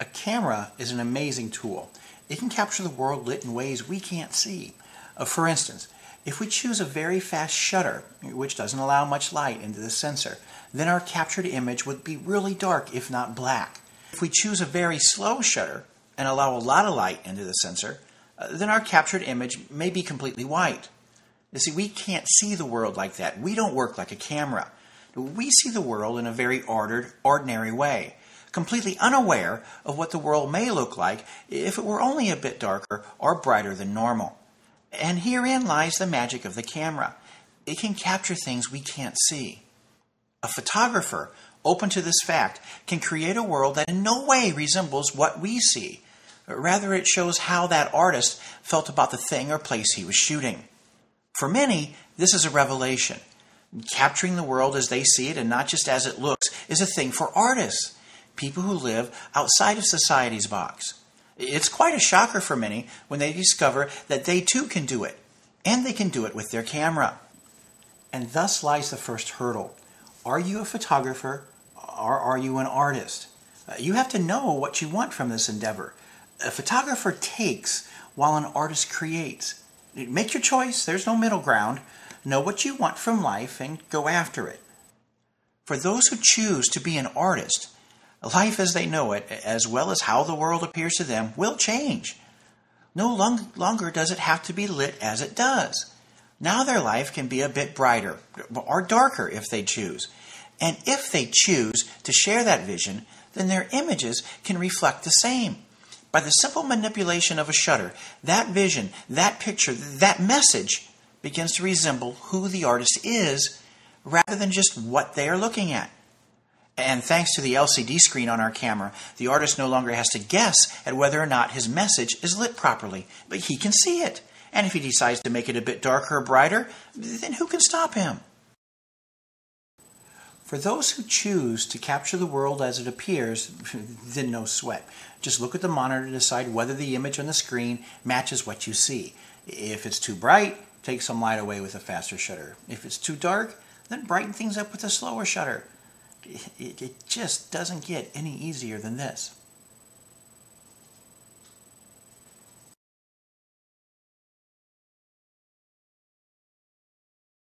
A camera is an amazing tool. It can capture the world lit in ways we can't see. For instance, if we choose a very fast shutter, which doesn't allow much light into the sensor, then our captured image would be really dark, if not black. If we choose a very slow shutter and allow a lot of light into the sensor, then our captured image may be completely white. You see, we can't see the world like that. We don't work like a camera. We see the world in a very ordered, ordinary way, completely unaware of what the world may look like if it were only a bit darker or brighter than normal. And herein lies the magic of the camera. It can capture things we can't see. A photographer, open to this fact, can create a world that in no way resembles what we see. Rather, it shows how that artist felt about the thing or place he was shooting. For many, this is a revelation. Capturing the world as they see it and not just as it looks is a thing for artists, people who live outside of society's box. It's quite a shocker for many when they discover that they too can do it, and they can do it with their camera. And thus lies the first hurdle. Are you a photographer or are you an artist? You have to know what you want from this endeavor. A photographer takes while an artist creates. Make your choice. There's no middle ground. Know what you want from life and go after it. For those who choose to be an artist, life as they know it, as well as how the world appears to them, will change. No longer does it have to be lit as it does. Now their life can be a bit brighter or darker if they choose. And if they choose to share that vision, then their images can reflect the same. By the simple manipulation of a shutter, that vision, that picture, that message begins to resemble who the artist is rather than just what they are looking at. And thanks to the LCD screen on our camera, the artist no longer has to guess at whether or not his message is lit properly, but he can see it. And if he decides to make it a bit darker or brighter, then who can stop him? For those who choose to capture the world as it appears, then no sweat. Just look at the monitor to decide whether the image on the screen matches what you see. If it's too bright, take some light away with a faster shutter. If it's too dark, then brighten things up with a slower shutter. It just doesn't get any easier than this.